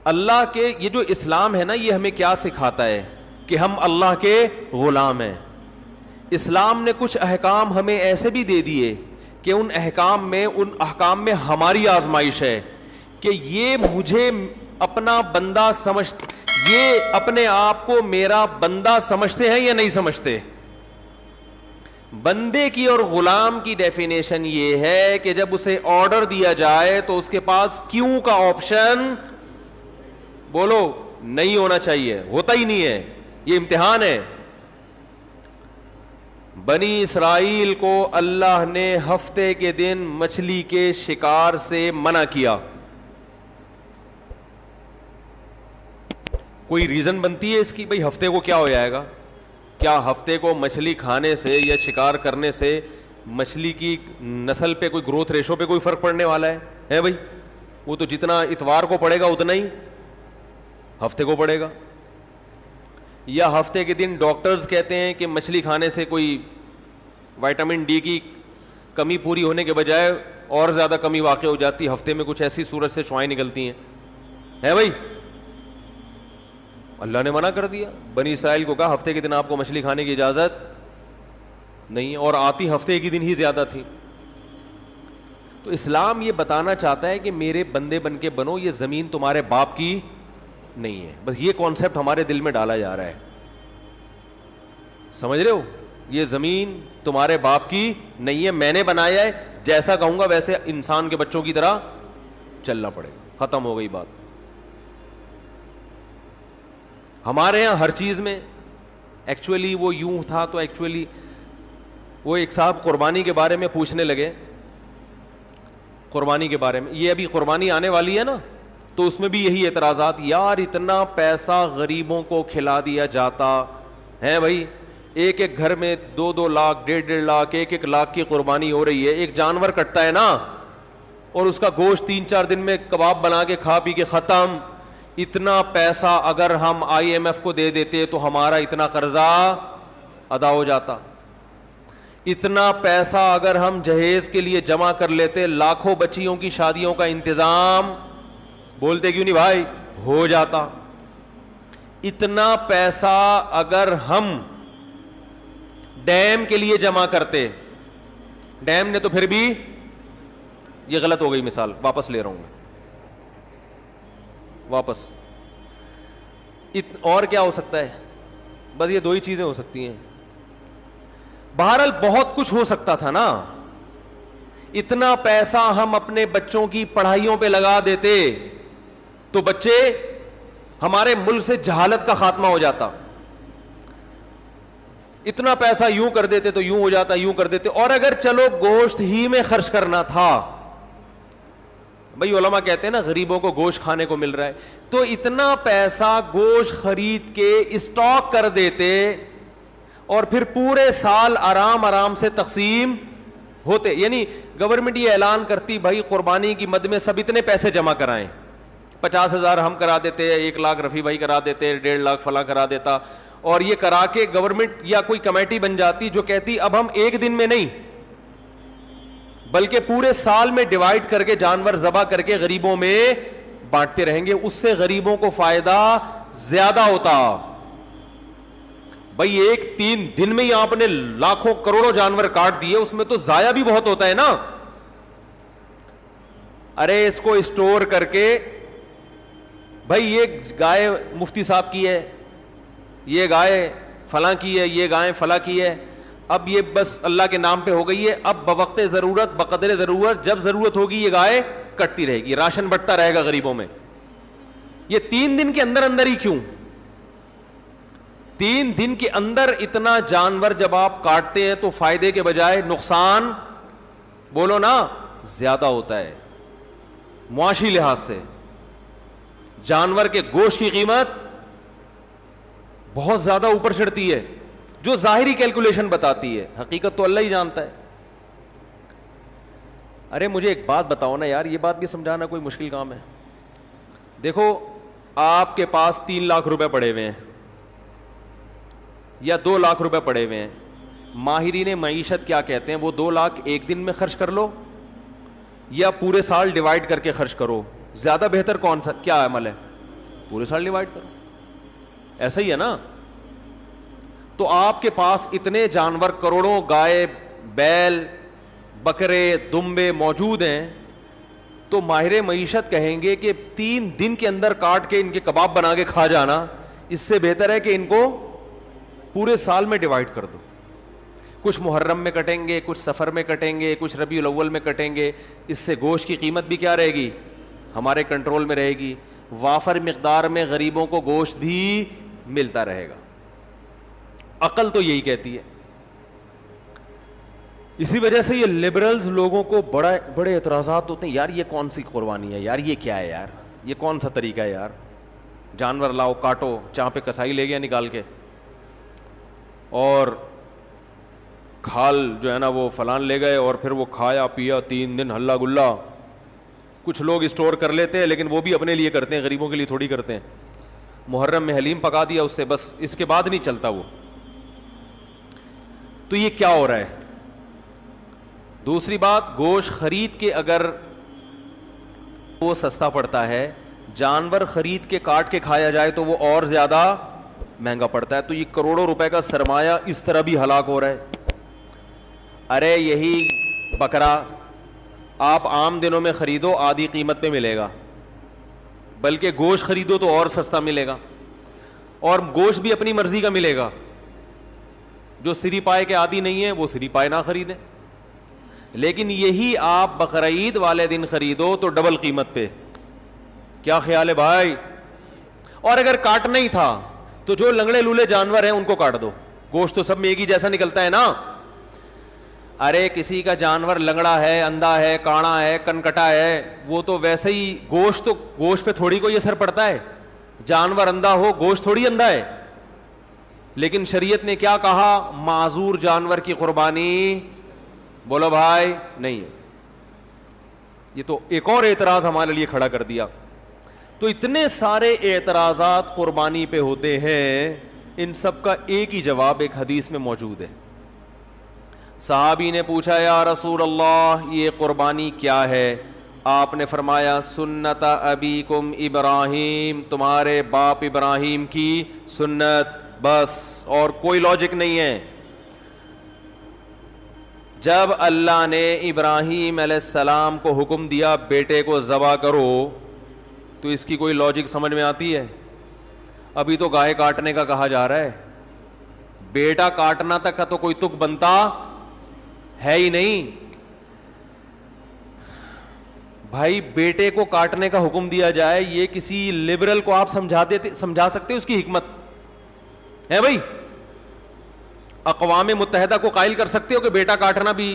اللہ کے یہ جو اسلام ہے نا، یہ ہمیں کیا سکھاتا ہے کہ ہم اللہ کے غلام ہیں. اسلام نے کچھ احکام ہمیں ایسے بھی دے دیے کہ ان احکام میں ہماری آزمائش ہے کہ یہ مجھے اپنا بندہ یہ اپنے آپ کو میرا بندہ سمجھتے ہیں یا نہیں سمجھتے. بندے کی اور غلام کی ڈیفینیشن یہ ہے کہ جب اسے آرڈر دیا جائے تو اس کے پاس کیوں کا آپشن بولو نہیں ہونا چاہیے، ہوتا ہی نہیں ہے. یہ امتحان ہے. بنی اسرائیل کو اللہ نے ہفتے کے دن مچھلی کے شکار سے منع کیا. کوئی ریزن بنتی ہے اس کی؟ بھئی ہفتے کو کیا ہو جائے گا؟ کیا ہفتے کو مچھلی کھانے سے یا شکار کرنے سے مچھلی کی نسل پہ کوئی گروتھ ریشو پہ کوئی فرق پڑنے والا ہے بھائی؟ وہ تو جتنا اتوار کو پڑے گا اتنا ہی ہفتے کو پڑے گا. یا ہفتے کے دن ڈاکٹرز کہتے ہیں کہ مچھلی کھانے سے کوئی وائٹامن ڈی کی کمی پوری ہونے کے بجائے اور زیادہ کمی واقع ہو جاتی ہے، ہفتے میں کچھ ایسی صورت سے شعاعیں نکلتی ہیں. ہے بھائی؟ اللہ نے منع کر دیا. بنی اسرائیل کو کہا ہفتے کے دن آپ کو مچھلی کھانے کی اجازت نہیں، اور آتی ہفتے کے دن ہی زیادہ تھی. تو اسلام یہ بتانا چاہتا ہے کہ میرے بندے بن کے بنو، یہ زمین تمہارے باپ کی نہیں ہے. بس یہ کانسیپٹ ہمارے دل میں ڈالا جا رہا ہے. سمجھ رہے ہو؟ یہ زمین تمہارے باپ کی نہیں ہے، میں نے بنایا ہے، جیسا کہوں گا ویسے انسان کے بچوں کی طرح چلنا پڑے گا. ختم ہو گئی بات. ہمارے ہاں ہر چیز میں ایکچولی وہ یوں تھا. تو ایکچولی وہ ایک صاحب قربانی کے بارے میں پوچھنے لگے، قربانی کے بارے میں. یہ ابھی قربانی آنے والی ہے نا، تو اس میں بھی یہی اعتراضات. یار اتنا پیسہ غریبوں کو کھلا دیا جاتا ہے بھائی، ایک ایک گھر میں 2-2 لاکھ 1.5 لاکھ 1 لاکھ کی قربانی ہو رہی ہے. ایک جانور کٹتا ہے نا، اور اس کا گوشت 3-4 دن میں کباب بنا کے کھا پی کے ختم. اتنا پیسہ اگر ہم IMF کو دے دیتے تو ہمارا اتنا قرضہ ادا ہو جاتا. اتنا پیسہ اگر ہم جہیز کے لیے جمع کر لیتے، لاکھوں بچیوں کی شادیوں کا انتظام، بولتے کیوں نہیں بھائی، ہو جاتا. اتنا پیسہ اگر ہم ڈیم کے لیے جمع کرتے، ڈیم نے تو پھر بھی، یہ غلط ہو گئی مثال، واپس لے رہا ہوں میں واپس. اور کیا ہو سکتا ہے؟ بس یہ 2 ہی چیزیں ہو سکتی ہیں. بہرحال بہت کچھ ہو سکتا تھا نا. اتنا پیسہ ہم اپنے بچوں کی پڑھائیوں پہ لگا دیتے تو بچے، ہمارے ملک سے جہالت کا خاتمہ ہو جاتا. اتنا پیسہ یوں کر دیتے تو یوں ہو جاتا، یوں کر دیتے. اور اگر چلو گوشت ہی میں خرچ کرنا تھا، بھئی علماء کہتے ہیں نا غریبوں کو گوشت کھانے کو مل رہا ہے، تو اتنا پیسہ گوشت خرید کے اسٹاک کر دیتے اور پھر پورے سال آرام سے تقسیم ہوتے. یعنی گورنمنٹ یہ اعلان کرتی بھائی قربانی کی مد میں سب اتنے پیسے جمع کرائیں، 50,000 ہم کرا دیتے، 1 لاکھ رفیع بھائی کرا دیتے، 1.5 لاکھ فلاں کرا دیتا. اور یہ کرا کے گورنمنٹ یا کوئی کمیٹی بن جاتی جو کہتی اب ہم ایک دن میں نہیں بلکہ پورے سال میں ڈیوائڈ کر کے جانور ذبح کر کے غریبوں میں بانٹتے رہیں گے. اس سے غریبوں کو فائدہ زیادہ ہوتا. بھائی 3 دن میں ہی آپ نے لاکھوں کروڑوں جانور کاٹ دیے، اس میں تو ضائع بھی بہت ہوتا ہے نا. ارے اس کو اسٹور کر کے، بھائی یہ گائے مفتی صاحب کی ہے، یہ گائے فلاں کی ہے، یہ گائے فلاں کی ہے، اب یہ بس اللہ کے نام پہ ہو گئی ہے. اب بوقت ضرورت، بقدر ضرورت، جب ضرورت ہوگی یہ گائے کٹتی رہے گی، راشن بٹتا رہے گا غریبوں میں. یہ 3 دن کے اندر ہی کیوں؟ 3 دن کے اندر اتنا جانور جب آپ کاٹتے ہیں تو فائدے کے بجائے نقصان، بولو نا، زیادہ ہوتا ہے. معاشی لحاظ سے جانور کے گوشت کی قیمت بہت زیادہ اوپر چڑھتی ہے، جو ظاہری کیلکولیشن بتاتی ہے، حقیقت تو اللہ ہی جانتا ہے. ارے مجھے ایک بات بتاؤ نا یار، یہ بات بھی سمجھانا کوئی مشکل کام ہے؟ دیکھو آپ کے پاس 3 لاکھ روپے پڑے ہوئے ہیں یا 2 لاکھ روپے پڑے ہوئے ہیں. ماہرین معیشت کیا کہتے ہیں؟ وہ 2 لاکھ ایک دن میں خرچ کر لو یا پورے سال ڈیوائڈ کر کے خرچ کرو. زیادہ بہتر کون سا، کیا عمل ہے؟ پورے سال ڈیوائڈ کرو. ایسا ہی ہے نا. تو آپ کے پاس اتنے جانور کروڑوں گائے بیل بکرے دمبے موجود ہیں, تو ماہر معیشت کہیں گے کہ 3 دن کے اندر کاٹ کے ان کے کباب بنا کے کھا جانا اس سے بہتر ہے کہ ان کو پورے سال میں ڈیوائڈ کر دو. کچھ محرم میں کٹیں گے, کچھ سفر میں کٹیں گے, کچھ ربیع الاول میں کٹیں گے. اس سے گوشت کی قیمت بھی کیا رہے گی, ہمارے کنٹرول میں رہے گی. وافر مقدار میں غریبوں کو گوشت بھی ملتا رہے گا. عقل تو یہی کہتی ہے. اسی وجہ سے یہ لبرلز لوگوں کو بڑے اعتراضات ہوتے ہیں, یار یہ کون سی قربانی ہے, یار یہ کیا ہے, یار یہ کون سا طریقہ ہے, یار جانور لاؤ کاٹو, چاہ پہ کسائی لے گیا نکال کے, اور کھال جو ہے نا وہ فلان لے گئے, اور پھر وہ کھایا پیا 3 دن ہلا گلا. کچھ لوگ اسٹور کر لیتے ہیں لیکن وہ بھی اپنے لیے کرتے ہیں, غریبوں کے لیے تھوڑی کرتے ہیں. محرم میں حلیم پکا دیا اس سے, بس اس کے بعد نہیں چلتا وہ. تو یہ کیا ہو رہا ہے. دوسری بات, گوشت خرید کے اگر وہ سستا پڑتا ہے, جانور خرید کے کاٹ کے کھایا جائے تو وہ اور زیادہ مہنگا پڑتا ہے. تو یہ کروڑوں روپے کا سرمایہ اس طرح بھی ہلاک ہو رہا ہے. ارے یہی بکرا آپ عام دنوں میں خریدو آدھی قیمت پہ ملے گا, بلکہ گوشت خریدو تو اور سستا ملے گا, اور گوشت بھی اپنی مرضی کا ملے گا. جو سری پائے کے عادی نہیں ہیں وہ سری پائے نہ خریدیں, لیکن یہی آپ بقرعید والے دن خریدو تو ڈبل قیمت پہ. کیا خیال ہے بھائی؟ اور اگر کاٹنا ہی تھا تو جو لنگڑے لولے جانور ہیں ان کو کاٹ دو, گوشت تو سب میں ایک ہی جیسا نکلتا ہے نا. ارے کسی کا جانور لنگڑا ہے, اندھا ہے, کاڑا ہے, کنکٹا ہے, وہ تو ویسے ہی گوشت پہ تھوڑی کوئی اثر پڑتا ہے. جانور اندھا ہو گوشت تھوڑی اندھا ہے. لیکن شریعت نے کیا کہا, معذور جانور کی قربانی بولو بھائی نہیں ہے. یہ تو ایک اور اعتراض ہمارے لیے کھڑا کر دیا. تو اتنے سارے اعتراضات قربانی پہ ہوتے ہیں, ان سب کا ایک ہی جواب ایک حدیث میں موجود ہے. صحابی نے پوچھا یا رسول اللہ یہ قربانی کیا ہے؟ آپ نے فرمایا سنت ابیکم ابراہیم, تمہارے باپ ابراہیم کی سنت, بس اور کوئی لاجک نہیں ہے. جب اللہ نے ابراہیم علیہ السلام کو حکم دیا بیٹے کو ذبح کرو, تو اس کی کوئی لاجک سمجھ میں آتی ہے؟ ابھی تو گائے کاٹنے کا کہا جا رہا ہے, بیٹا کاٹنا تک کا تو کوئی تک بنتا ہے ہی نہیں. بھائی بیٹے کو کاٹنے کا حکم دیا جائے, یہ کسی لبرل کو آپ سمجھا سکتے اس کی حکمت ہے بھائی؟ اقوام متحدہ کو قائل کر سکتے ہو کہ بیٹا کاٹنا بھی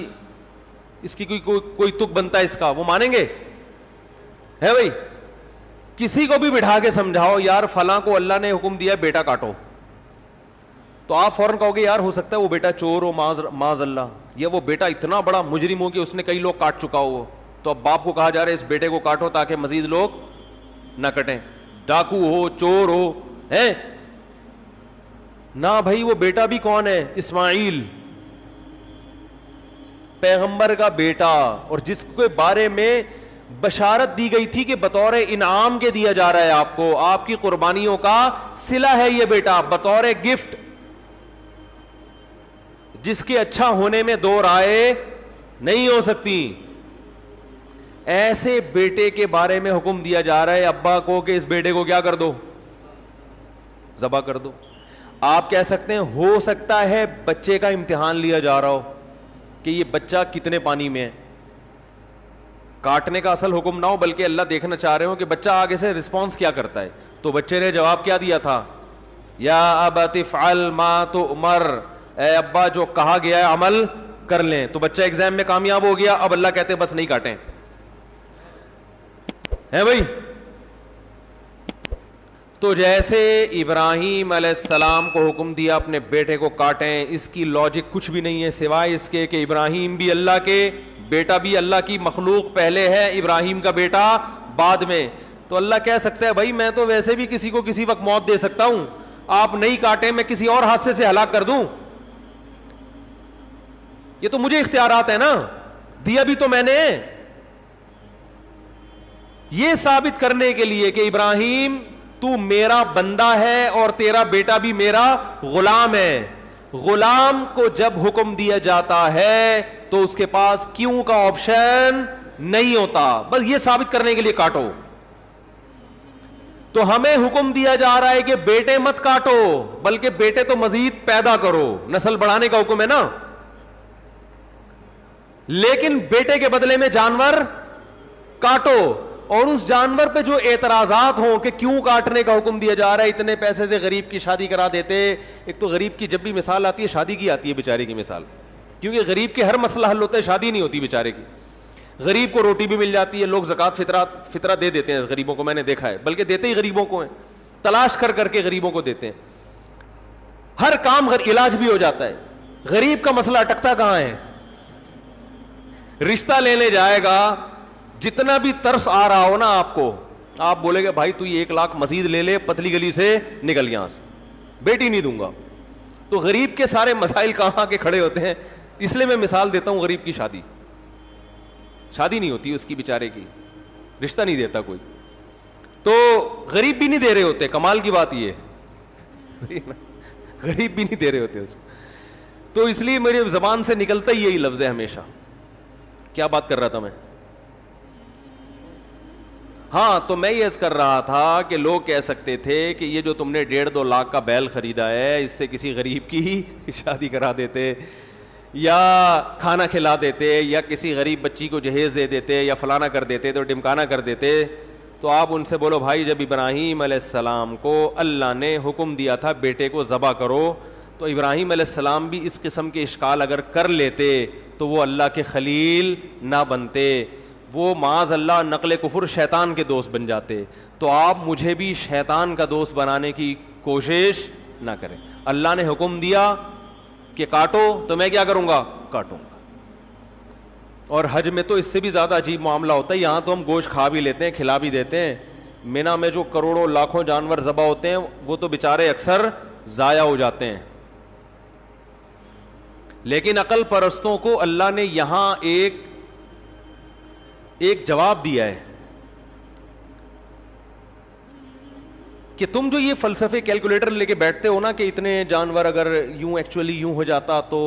اس کی کوئی تک بنتا ہے اس کا؟ وہ مانیں گے؟ ہے بھائی؟ کسی کو بھی بٹھا کے سمجھاؤ یار فلاں کو اللہ نے حکم دیا بیٹا کاٹو, تو آپ فوراً کہو گے یار ہو سکتا ہے وہ بیٹا چور ہو معاذ اللہ, یا وہ بیٹا اتنا بڑا مجرم ہو کہ اس نے کئی لوگ کاٹ چکا ہو. تو اب باپ کو کہا جا رہا ہے اس بیٹے کو کاٹو تاکہ مزید لوگ نہ کٹیں, ڈاکو ہو چور ہو ہے نہ. بھائی وہ بیٹا بھی کون ہے؟ اسماعیل پیغمبر کا بیٹا, اور جس کے بارے میں بشارت دی گئی تھی کہ بطور انعام کے دیا جا رہا ہے آپ کو, آپ کی قربانیوں کا صلہ ہے یہ بیٹا, بطور گفٹ, جس کے اچھا ہونے میں دو رائے نہیں ہو سکتی. ایسے بیٹے کے بارے میں حکم دیا جا رہا ہے ابا کو کہ اس بیٹے کو کیا کر دو, ذبح کر دو. آپ کہہ سکتے ہیں ہو سکتا ہے بچے کا امتحان لیا جا رہا ہو کہ یہ بچہ کتنے پانی میں ہے, کاٹنے کا اصل حکم نہ ہو بلکہ اللہ دیکھنا چاہ رہے ہو کہ بچہ آگے سے رسپانس کیا کرتا ہے. تو بچے نے جواب کیا دیا تھا, یا ابت افعل ما تؤمر, اے ابا جو کہا گیا ہے عمل کر لیں. تو بچہ ایگزام میں کامیاب ہو گیا, اب اللہ کہتے بس نہیں کاٹیں, ہے بھائی؟ تو جیسے ابراہیم علیہ السلام کو حکم دیا اپنے بیٹے کو کاٹیں, اس کی لاجک کچھ بھی نہیں ہے سوائے اس کے کہ ابراہیم بھی اللہ کے, بیٹا بھی اللہ کی مخلوق پہلے ہے, ابراہیم کا بیٹا بعد میں. تو اللہ کہہ سکتا ہے بھائی میں تو ویسے بھی کسی کو کسی وقت موت دے سکتا ہوں, آپ نہیں کاٹیں میں کسی اور حادثے سے ہلاک کر دوں, یہ تو مجھے اختیارات ہے نا, دیا بھی تو میں نے. یہ ثابت کرنے کے لیے کہ ابراہیم تو میرا بندہ ہے اور تیرا بیٹا بھی میرا غلام ہے. غلام کو جب حکم دیا جاتا ہے تو اس کے پاس کیوں کا آپشن نہیں ہوتا, بس یہ ثابت کرنے کے لیے کاٹو. تو ہمیں حکم دیا جا رہا ہے کہ بیٹے مت کاٹو, بلکہ بیٹے تو مزید پیدا کرو, نسل بڑھانے کا حکم ہے نا, لیکن بیٹے کے بدلے میں جانور کاٹو. اور اس جانور پہ جو اعتراضات ہوں کہ کیوں کاٹنے کا حکم دیا جا رہا ہے, اتنے پیسے سے غریب کی شادی کرا دیتے. ایک تو غریب کی جب بھی مثال آتی ہے شادی کی آتی ہے بیچارے کی مثال, کیونکہ غریب کے ہر مسئلہ حل ہوتا ہے, شادی نہیں ہوتی بیچارے کی. غریب کو روٹی بھی مل جاتی ہے, لوگ زکوٰۃ فطرہ دے دیتے ہیں غریبوں کو, میں نے دیکھا ہے, بلکہ دیتے ہی غریبوں کو ہیں, تلاش کر کر کے غریبوں کو دیتے ہیں. ہر کام علاج بھی ہو جاتا ہے. غریب کا مسئلہ اٹکتا کہاں ہے؟ رشتہ لینے جائے گا, جتنا بھی ترس آ رہا ہو نا آپ کو, آپ بولے گا بھائی تو یہ 1 لاکھ مزید لے لے, پتلی گلی سے نکل یہاں سے, بیٹی نہیں دوں گا. تو غریب کے سارے مسائل کہاں کے کھڑے ہوتے ہیں. اس لیے میں مثال دیتا ہوں, غریب کی شادی نہیں ہوتی اس کی بیچارے کی, رشتہ نہیں دیتا کوئی, تو غریب بھی نہیں دے رہے ہوتے. کمال کی بات یہ ہے, غریب بھی نہیں دے رہے ہوتے اس. تو اس لیے میری زبان سے نکلتا ہی یہی لفظ ہے ہمیشہ. کیا بات کر رہا تھا میں؟ ہاں, تو میں یہ کر رہا تھا کہ لوگ کہہ سکتے تھے کہ یہ جو تم نے 1.5-2 لاکھ کا بیل خریدا ہے, اس سے کسی غریب کی شادی کرا دیتے, یا کھانا کھلا دیتے, یا کسی غریب بچی کو جہیز دے دیتے, یا فلانا کر دیتے, تو ڈمکانا کر دیتے. تو آپ ان سے بولو بھائی جب ابراہیم علیہ السلام کو اللہ نے حکم دیا تھا بیٹے کو ذبح کرو, تو ابراہیم علیہ السلام بھی اس قسم کے اشکال اگر کر لیتے تو وہ اللہ کے خلیل نہ بنتے, وہ معاذ اللہ نقل کفر شیطان کے دوست بن جاتے. تو آپ مجھے بھی شیطان کا دوست بنانے کی کوشش نہ کریں. اللہ نے حکم دیا کہ کاٹو, تو میں کیا کروں گا؟ کاٹوں گا. اور حج میں تو اس سے بھی زیادہ عجیب معاملہ ہوتا ہے. یہاں تو ہم گوشت کھا بھی لیتے ہیں, کھلا بھی دیتے ہیں. مینا میں جو کروڑوں لاکھوں جانور ذبح ہوتے ہیں وہ تو بیچارے اکثر ضائع ہو جاتے ہیں. لیکن عقل پرستوں کو اللہ نے یہاں ایک جواب دیا ہے کہ تم جو یہ فلسفے کیلکولیٹر لے کے بیٹھتے ہو نا کہ اتنے جانور اگر یوں ایکچولی یوں ہو جاتا تو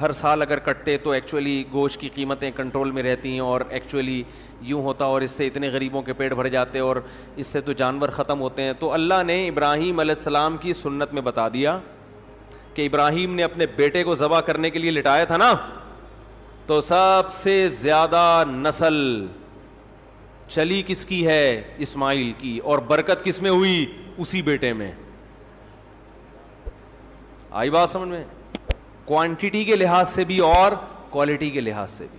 ہر سال اگر کٹتے تو ایکچولی گوشت کی قیمتیں کنٹرول میں رہتی ہیں, اور ایکچولی یوں ہوتا اور اس سے اتنے غریبوں کے پیٹ بھر جاتے اور اس سے تو جانور ختم ہوتے ہیں. تو اللہ نے ابراہیم علیہ السلام کی سنت میں بتا دیا کہ ابراہیم نے اپنے بیٹے کو ذبح کرنے کے لیے لٹایا تھا نا, تو سب سے زیادہ نسل چلی کس کی ہے؟ اسماعیل کی. اور برکت کس میں ہوئی؟ اسی بیٹے میں. آئی بات سمجھ میں؟ کوانٹٹی کے لحاظ سے بھی اور کوالٹی کے لحاظ سے بھی.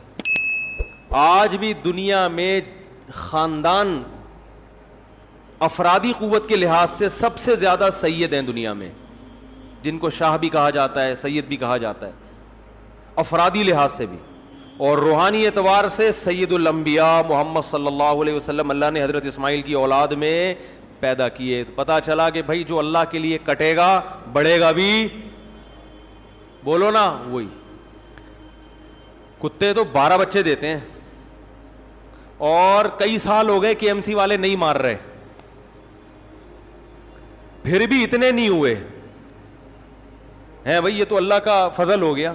آج بھی دنیا میں خاندان افرادی قوت کے لحاظ سے سب سے زیادہ سید ہیں دنیا میں, جن کو شاہ بھی کہا جاتا ہے, سید بھی کہا جاتا ہے, افرادی لحاظ سے بھی. اور روحانی اعتبار سے سید الانبیاء محمد صلی اللہ علیہ وسلم اللہ نے حضرت اسماعیل کی اولاد میں پیدا کیے. تو پتا چلا کہ بھائی جو اللہ کے لیے کٹے گا بڑھے گا بھی, بولو نا وہی. کتے تو 12 بچے دیتے ہیں, اور کئی سال ہو گئے KMC والے نہیں مار رہے, پھر بھی اتنے نہیں ہوئے ہیں بھائی, یہ تو اللہ کا فضل ہو گیا.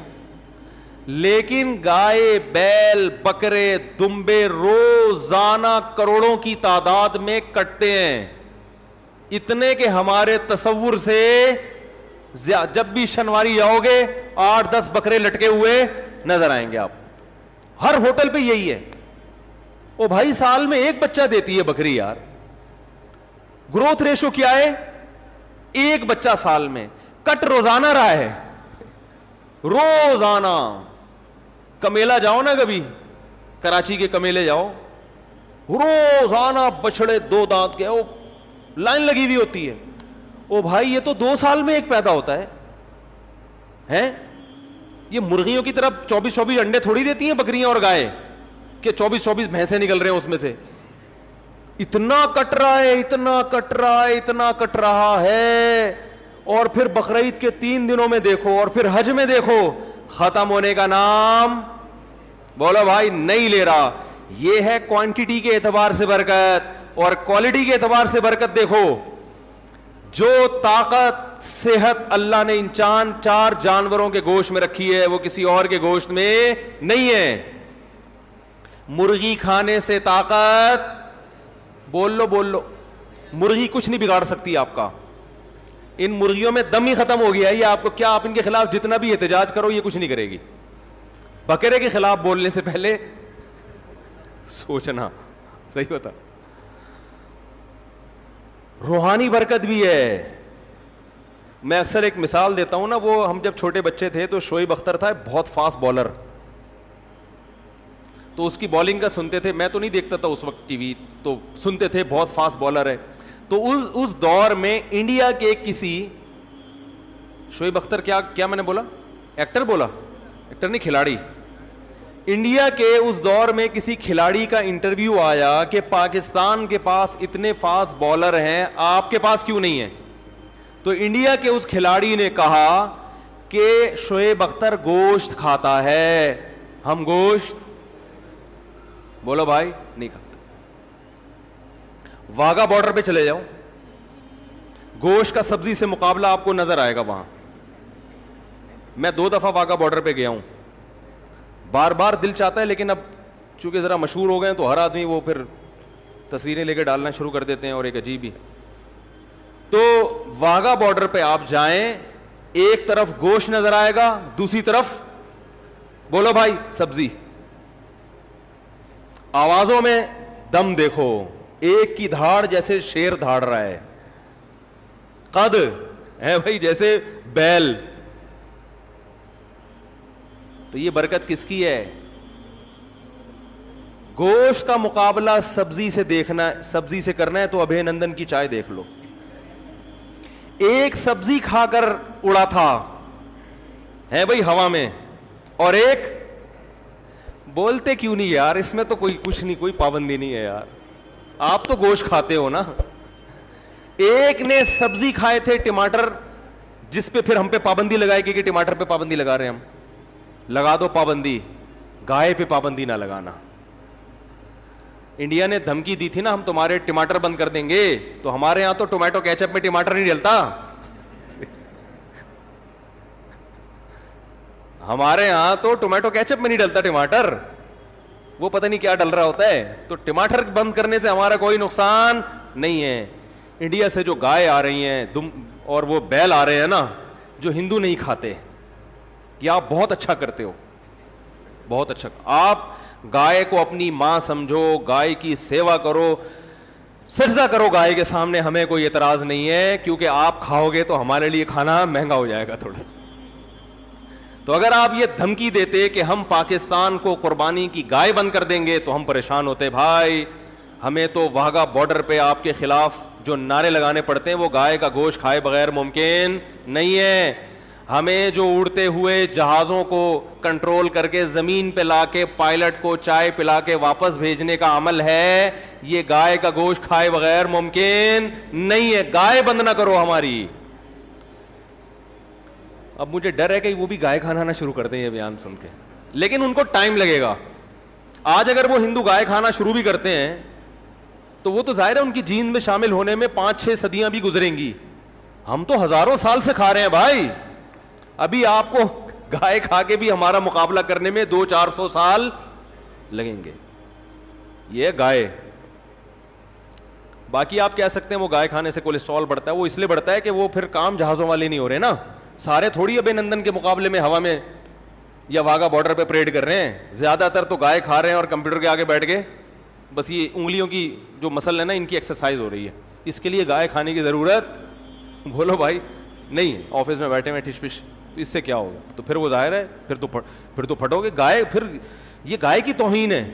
لیکن گائے, بیل, بکرے, دمبے روزانہ کروڑوں کی تعداد میں کٹتے ہیں, اتنے کہ ہمارے تصور سے جب بھی شنواری جاؤ گے 8-10 بکرے لٹکے ہوئے نظر آئیں گے آپ. ہر ہوٹل پہ یہی ہے. او بھائی سال میں 1 بچہ دیتی ہے بکری یار. گروتھ ریشو کیا ہے؟ 1 بچہ سال میں. کٹ روزانہ رہا ہے, روزانہ. کمیلا جاؤ نا کبھی, کراچی کے کمیلے جاؤ, روزانہ بچڑے 2 دانت کے, وہ لائن لگی ہوئی ہوتی ہے. او بھائی یہ تو 2 سال میں 1 پیدا ہوتا ہے. یہ مرغیوں کی طرف 24-24 انڈے تھوڑی دیتی ہیں بکریاں اور گائے کہ 24-24 بھینسیں نکل رہے ہیں اس میں سے. اتنا کٹ رہا ہے, اتنا کٹ رہا ہے, اتنا کٹ رہا ہے. اور پھر بقرعید کے 3 دنوں میں دیکھو, اور پھر حج میں دیکھو, ختم ہونے کا نام بولو بھائی نہیں لے رہا. یہ ہے کوانٹٹی کے اعتبار سے برکت. اور کوالٹی کے اعتبار سے برکت دیکھو, جو طاقت صحت اللہ نے ان چار جانوروں کے گوشت میں رکھی ہے وہ کسی اور کے گوشت میں نہیں ہے. مرغی کھانے سے طاقت, بول لو, مرغی کچھ نہیں بگاڑ سکتی آپ کا. ان مرغیوں میں دم ہی ختم ہو گیا ہے. یہ آپ کو کیا, آپ ان کے خلاف جتنا بھی احتجاج کرو یہ کچھ نہیں کرے گی. بکرے کے خلاف بولنے سے پہلے سوچنا. صحیح بتا. روحانی برکت بھی ہے. میں اکثر ایک مثال دیتا ہوں نا, وہ ہم جب چھوٹے بچے تھے تو شعیب اختر تھا بہت فاسٹ بالر, تو اس کی بالنگ کا سنتے تھے. میں تو نہیں دیکھتا تھا اس وقت ٹی وی, تو سنتے تھے بہت فاسٹ بالر ہے. تو اس دور میں انڈیا کے کسی, شعیب اختر کیا میں نے بولا, ایکٹر بولا, ایکٹر نہیں کھلاڑی. انڈیا کے اس دور میں کسی کھلاڑی کا انٹرویو آیا کہ پاکستان کے پاس اتنے فاسٹ بالر ہیں, آپ کے پاس کیوں نہیں ہے؟ تو انڈیا کے اس کھلاڑی نے کہا کہ شعیب اختر گوشت کھاتا ہے, ہم گوشت, بولو بھائی, نہیں کھاتا. واگا بارڈر پہ چلے جاؤ, گوشت کا سبزی سے مقابلہ آپ کو نظر آئے گا وہاں. میں 2 دفعہ واگا بارڈر پہ گیا ہوں. بار بار دل چاہتا ہے, لیکن اب چونکہ ذرا مشہور ہو گئے ہیں تو ہر آدمی وہ پھر تصویریں لے کے ڈالنا شروع کر دیتے ہیں, اور ایک عجیب ہی. تو واگا بارڈر پہ آپ جائیں, ایک طرف گوشت نظر آئے گا, دوسری طرف بولو بھائی سبزی. آوازوں میں دم دیکھو, ایک کی دھاڑ جیسے شیر دھاڑ رہا ہے, قد ہے بھائی جیسے بیل. تو یہ برکت کس کی ہے؟ گوشت کا مقابلہ سبزی سے دیکھنا, سبزی سے کرنا ہے تو ابھے نندن کی چائے دیکھ لو. ایک سبزی کھا کر اڑا تھا ہے بھائی ہوا میں, اور ایک, بولتے کیوں نہیں یار, اس میں تو کچھ نہیں, کوئی پابندی نہیں ہے یار, آپ تو گوشت کھاتے ہو نا. ایک نے سبزی کھائے تھے ٹماٹر, جس پہ پھر ہم پہ پابندی لگائے گی کہ ٹماٹر پہ پابندی لگا رہے ہیں ہم. لگا دو پابندی, گائے پہ پابندی نہ لگانا. انڈیا نے دھمکی دی تھی نا, ہم تمہارے ٹماٹر بند کر دیں گے, تو ہمارے ہاں تو ٹومیٹو کیچپ میں ٹماٹر نہیں ڈلتا. ہمارے ہاں تو ٹومیٹو کیچپ میں نہیں ڈلتا ٹماٹر, وہ پتہ نہیں کیا ڈل رہا ہوتا ہے. تو ٹماٹر بند کرنے سے ہمارا کوئی نقصان نہیں ہے. انڈیا سے جو گائے آ رہی ہیں اور وہ بیل آ رہے ہیں نا, جو ہندو نہیں کھاتے, یہ آپ بہت اچھا کرتے ہو, بہت اچھا. آپ گائے کو اپنی ماں سمجھو, گائے کی سیوا کرو, سجدہ کرو گائے کے سامنے, ہمیں کوئی اعتراض نہیں ہے, کیونکہ آپ کھاؤ گے تو ہمارے لیے کھانا مہنگا ہو جائے گا تھوڑا سا. تو اگر آپ یہ دھمکی دیتے کہ ہم پاکستان کو قربانی کی گائے بند کر دیں گے تو ہم پریشان ہوتے. بھائی ہمیں تو واگا بارڈر پہ آپ کے خلاف جو نعرے لگانے پڑتے ہیں وہ گائے کا گوشت کھائے بغیر ممکن نہیں ہے. ہمیں جو اڑتے ہوئے جہازوں کو کنٹرول کر کے زمین پہ لا کے پائلٹ کو چائے پلا کے واپس بھیجنے کا عمل ہے, یہ گائے کا گوشت کھائے بغیر ممکن نہیں ہے. گائے بند نہ کرو ہماری. اب مجھے ڈر ہے کہ وہ بھی گائے کھانا نہ شروع کر دیں یہ بیان سن کے, لیکن ان کو ٹائم لگے گا. آج اگر وہ ہندو گائے کھانا شروع بھی کرتے ہیں تو وہ تو ظاہر ہے ان کی جین میں شامل ہونے میں 5-6 صدیاں بھی گزریں گی. ہم تو ہزاروں سال سے کھا رہے ہیں بھائی. ابھی آپ کو گائے کھا کے بھی ہمارا مقابلہ کرنے میں 200-400 سال لگیں گے. یہ گائے. باقی آپ کہہ سکتے ہیں وہ گائے کھانے سے کولیسٹرول بڑھتا ہے, وہ اس لیے بڑھتا ہے کہ وہ پھر کام جہازوں والے نہیں ہو رہے نا. سارے تھوڑی ابے نندن کے مقابلے میں ہوا میں یا واگا بارڈر پہ پریڈ کر رہے ہیں. زیادہ تر تو گائے کھا رہے ہیں اور کمپیوٹر کے آگے بیٹھ کے بس یہ انگلیوں کی جو مسل ہے نا ان کی ایکسرسائز ہو رہی ہے. اس کے لیے گائے کھانے کی ضرورت, بولو بھائی, نہیں. آفس میں بیٹھے ہوئے ٹھش پش, تو اس سے کیا ہوگا؟ تو پھر وہ ظاہر ہے پھر تو پھٹو گے. گائے, پھر یہ گائے کی توہین ہے.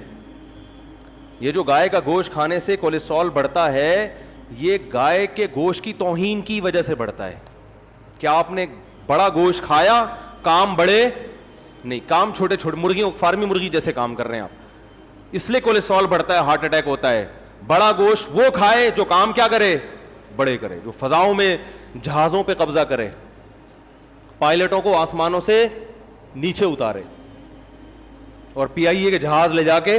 یہ جو گائے کا گوشت کھانے سے کولیسٹرول بڑھتا ہے, یہ گائے کے گوشت کی توہین کی وجہ سے بڑھتا ہے. کیا آپ نے بڑا گوشت کھایا, کام بڑے نہیں, کام چھوٹے چھوٹے, مرغیوں فارمی مرغی جیسے کام کر رہے ہیں آپ, اس لیے کولیسٹرول بڑھتا ہے, ہارٹ اٹیک ہوتا ہے. بڑا گوشت وہ کھائے جو کام کیا کرے, بڑے کرے, جو فضاؤں میں جہازوں پہ قبضہ کرے, پائلٹوں کو آسمانوں سے نیچے اتارے, اور PIA کے جہاز لے جا کے,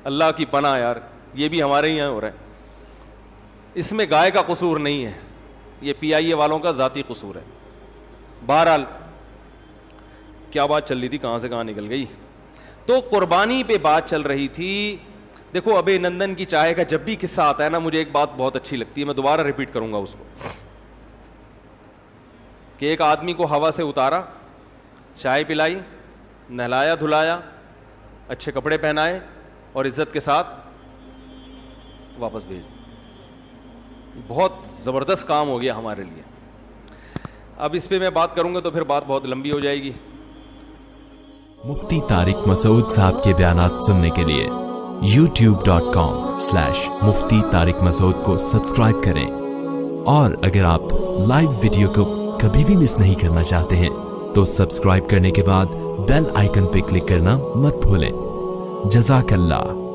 اللہ کی پناہ یار, یہ بھی ہمارے ہی یہاں ہو رہا ہے. اس میں گائے کا قصور نہیں ہے, یہ پی آئی اے والوں کا ذاتی قصور ہے. بہرحال کیا بات چل رہی تھی, کہاں سے کہاں نکل گئی. تو قربانی پہ بات چل رہی تھی. دیکھو ابے نندن کی چائے کا جب بھی قصہ آتا ہے نا, مجھے ایک بات بہت اچھی لگتی ہے, میں دوبارہ ریپیٹ کروں گا اس کو, کہ ایک آدمی کو ہوا سے اتارا, چائے پلائی, نہلایا دھلایا, اچھے کپڑے پہنائے اور عزت کے ساتھ واپس بھیج. بہت زبردست کام ہو گیا ہمارے لیے. اب اس پہ میں بات کروں گا تو پھر بات بہت لمبی ہو جائے گی. مفتی طارق مسعود صاحب کے بیانات سننے کے لیے youtube.com/مفتی طارق مسعود کو سبسکرائب کریں, اور اگر آپ لائیو ویڈیو کو کبھی بھی مس نہیں کرنا چاہتے ہیں تو سبسکرائب کرنے کے بعد بیل آئیکن پہ کلک کرنا مت بھولیں. جزاک اللہ.